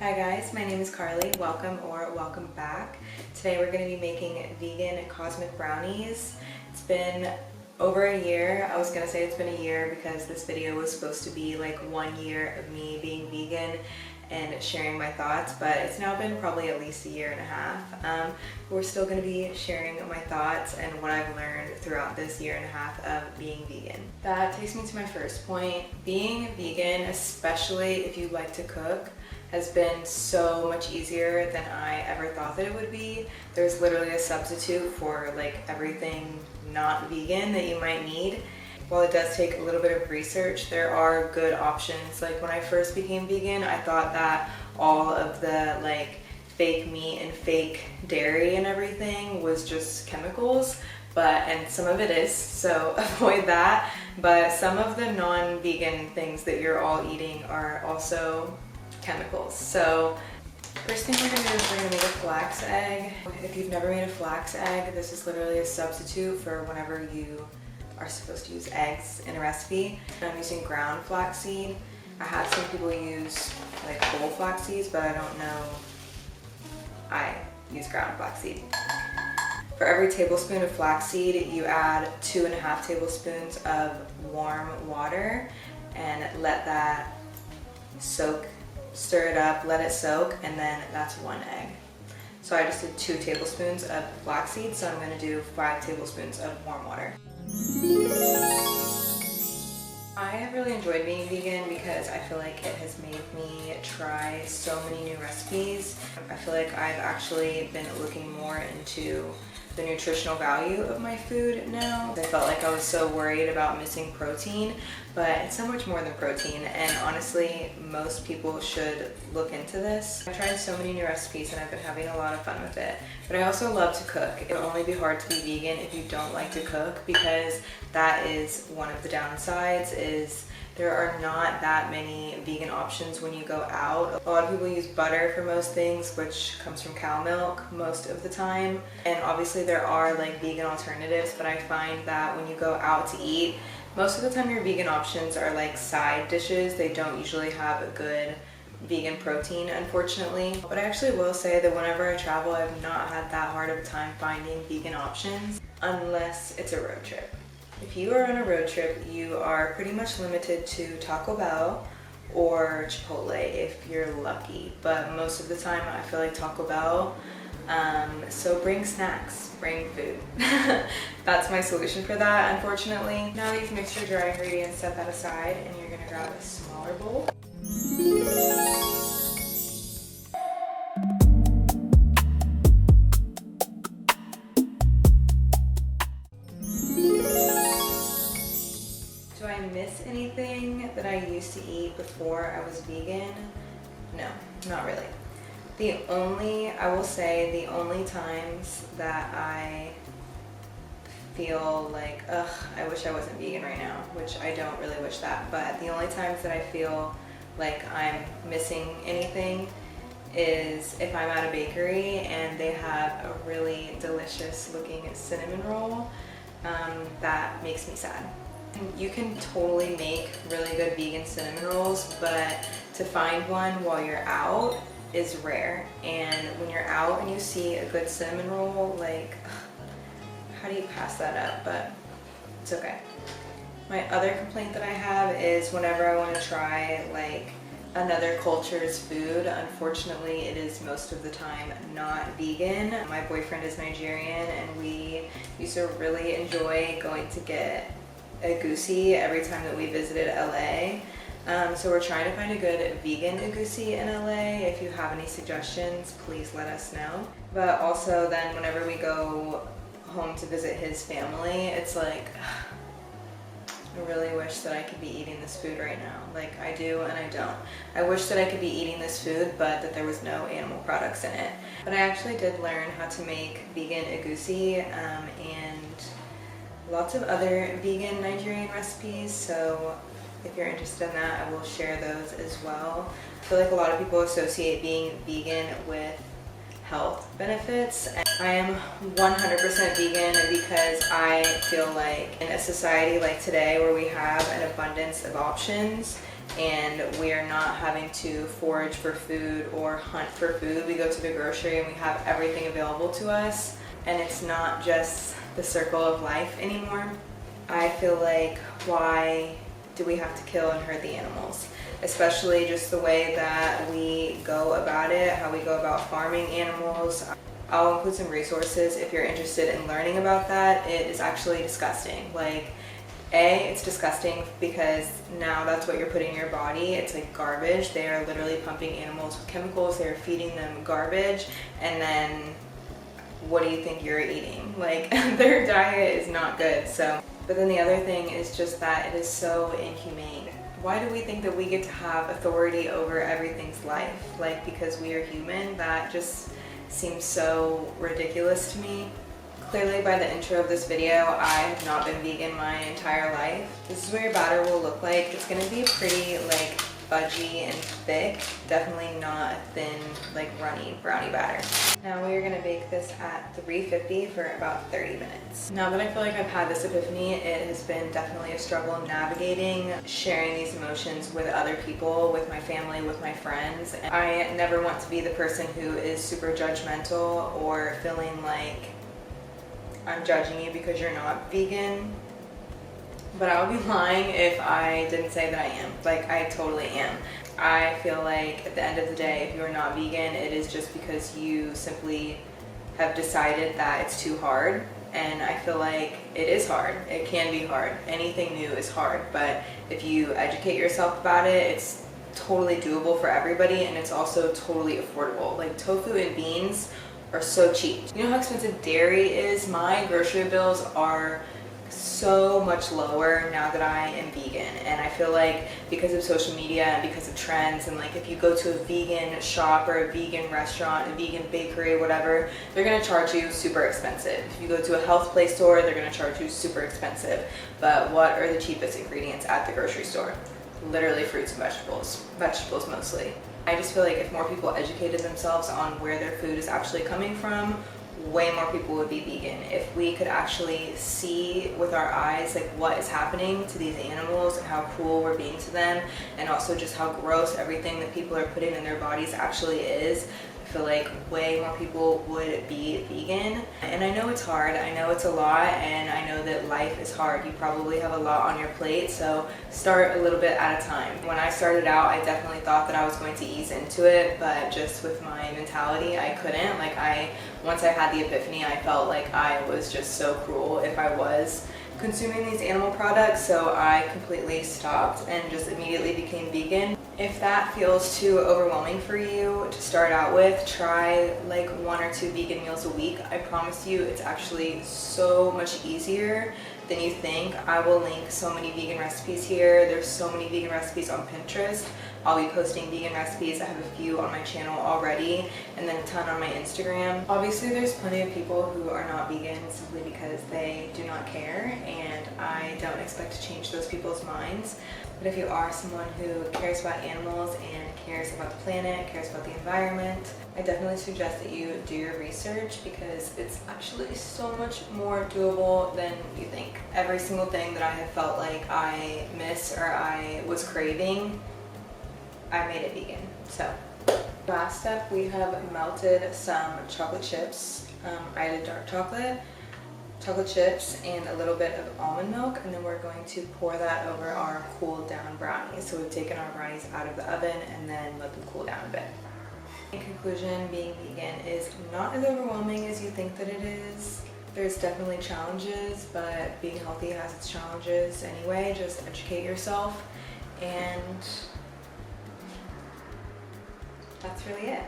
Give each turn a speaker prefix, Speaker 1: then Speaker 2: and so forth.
Speaker 1: Hi guys, my name is Carly. Welcome or welcome back. Today we're going to be making vegan cosmic brownies. It's been over a year. I was going to say it's been a year because this video was supposed to be like 1 year of me being vegan and sharing my thoughts, but it's now been probably at least a year and a half. We're still going to be sharing my thoughts and what I've learned throughout this year and a half of being vegan. That takes me to my first point. Being vegan, especially if you like to cook, has been so much easier than I ever thought that it would be. There's literally a substitute for like everything not vegan that you might need. While it does take a little bit of research, there are good options. Like when I first became vegan, I thought that all of the like fake meat and fake dairy and everything was just chemicals, and some of it is, so avoid that. But some of the non-vegan things that you're all eating are also chemicals. So first thing we're gonna do is we're gonna make a flax egg. If you've never made a flax egg, this is literally a substitute for whenever you are supposed to use eggs in a recipe. I'm using ground flaxseed. I had some people use like whole flax seeds, but I don't know. I use ground flaxseed. For every tablespoon of flaxseed, you add 2.5 tablespoons of warm water and let that soak. Stir it up, let it soak, and then that's 1 egg. So I just did 2 tablespoons of flaxseed, so I'm gonna do 5 tablespoons of warm water. I have really enjoyed being vegan because I feel like it has made me try so many new recipes. I feel like I've actually been looking more into the nutritional value of my food now. I felt like I was so worried about missing protein, but it's so much more than protein, and honestly, most people should look into this. I've tried so many new recipes and I've been having a lot of fun with it, but I also love to cook. It'll only be hard to be vegan if you don't like to cook, because that is one of the downsides, is there are not that many vegan options when you go out. A lot of people use butter for most things, which comes from cow milk most of the time. And obviously there are like vegan alternatives, but I find that when you go out to eat, most of the time your vegan options are like side dishes. They don't usually have a good vegan protein, unfortunately. But I actually will say that whenever I travel, I've not had that hard of a time finding vegan options, unless it's a road trip. If you are on a road trip, you are pretty much limited to Taco Bell or Chipotle if you're lucky, but most of the time I feel like Taco Bell. So bring snacks, bring food. That's my solution for that, unfortunately. Now that you've mixed your dry ingredients, set that aside, and you're gonna grab a smaller bowl. Do I miss anything that I used to eat before I was vegan? No, not really. I will say the only times that I feel like, ugh, I wish I wasn't vegan right now, which I don't really wish that, but the only times that I feel like I'm missing anything is if I'm at a bakery and they have a really delicious looking cinnamon roll. That makes me sad. You can totally make really good vegan cinnamon rolls, but to find one while you're out is rare. And when you're out and you see a good cinnamon roll, like, how do you pass that up? But it's okay. My other complaint that I have is whenever I want to try like another culture's food, unfortunately it is most of the time not vegan. My boyfriend is Nigerian and we used to really enjoy going to get egusi every time that we visited LA. So we're trying to find a good vegan egusi in LA. If you have any suggestions, please let us know. But also then whenever we go home to visit his family, it's like, I really wish that I could be eating this food right now. Like, I do and I don't. I wish that I could be eating this food, but that there was no animal products in it. But I actually did learn how to make vegan egusi and lots of other vegan Nigerian recipes, so if you're interested in that, I will share those as well. I feel like a lot of people associate being vegan with health benefits. And I am 100% vegan because I feel like in a society like today where we have an abundance of options, and we are not having to forage for food or hunt for food. We go to the grocery and we have everything available to us, and it's not just the circle of life anymore. I feel like, why do we have to kill and hurt the animals? Especially just the way that we go about it, how we go about farming animals. I'll include some resources if you're interested in learning about that. It is actually disgusting. Like, it's disgusting because now that's what you're putting in your body. It's like garbage. They are literally pumping animals with chemicals. They're feeding them garbage, and then what do you think you're eating? Like, their diet is not good. So, but then the other thing is just that it is so inhumane. Why do we think that we get to have authority over everything's life? Like, because we are human? That just seems so ridiculous to me. Clearly by the intro of this video, I have not been vegan my entire life. This is what your batter will look like. It's gonna be pretty like fudgy and thick. Definitely not a thin, like runny brownie batter. Now we are gonna bake this at 350 for about 30 minutes. Now that I feel like I've had this epiphany, it has been definitely a struggle navigating, sharing these emotions with other people, with my family, with my friends. I never want to be the person who is super judgmental or feeling like I'm judging you because you're not vegan. But I would be lying if I didn't say that I am. Like, I totally am. I feel like at the end of the day, if you're not vegan, it is just because you simply have decided that it's too hard. And I feel like it is hard. It can be hard. Anything new is hard. But if you educate yourself about it, it's totally doable for everybody, and it's also totally affordable. Like, tofu and beans are so cheap. You know how expensive dairy is? My grocery bills are so much lower now that I am vegan, and I feel like because of social media and because of trends, and like if you go to a vegan shop or a vegan restaurant, a vegan bakery, whatever, they're gonna charge you super expensive. If you go to a health play store, they're gonna charge you super expensive. But what are the cheapest ingredients at the grocery store? Literally fruits and vegetables mostly. I just feel like if more people educated themselves on where their food is actually coming from, way more people would be vegan. If we could actually see with our eyes like what is happening to these animals and how cruel we're being to them, and also just how gross everything that people are putting in their bodies actually is, I feel like way more people would be vegan. And I know it's hard, I know it's a lot, and I know that life is hard. You probably have a lot on your plate, so start a little bit at a time. When I started out, I definitely thought that I was going to ease into it, but just with my mentality, I couldn't. Like, once I had the epiphany, I felt like I was just so cruel if I was consuming these animal products, so I completely stopped and just immediately became vegan. If that feels too overwhelming for you to start out with, try like 1 or 2 vegan meals a week. I promise you, it's actually so much easier than you think. I will link so many vegan recipes here. There's so many vegan recipes on Pinterest. I'll be posting vegan recipes. I have a few on my channel already, and then a ton on my Instagram. Obviously, there's plenty of people who are not vegan simply because they do not care, and I don't expect to change those people's minds. But if you are someone who cares about animals and cares about the planet, cares about the environment, I definitely suggest that you do your research, because it's actually so much more doable than you think. Every single thing that I have felt like I miss or I was craving, I made it vegan. So, last step, we have melted some chocolate chips. I added dark chocolate chips, and a little bit of almond milk, and then we're going to pour that over our cooled down brownies. So we've taken our brownies out of the oven and then let them cool down a bit. In conclusion, being vegan is not as overwhelming as you think that it is. There's definitely challenges, but being healthy has its challenges anyway. Just educate yourself, and that's really it.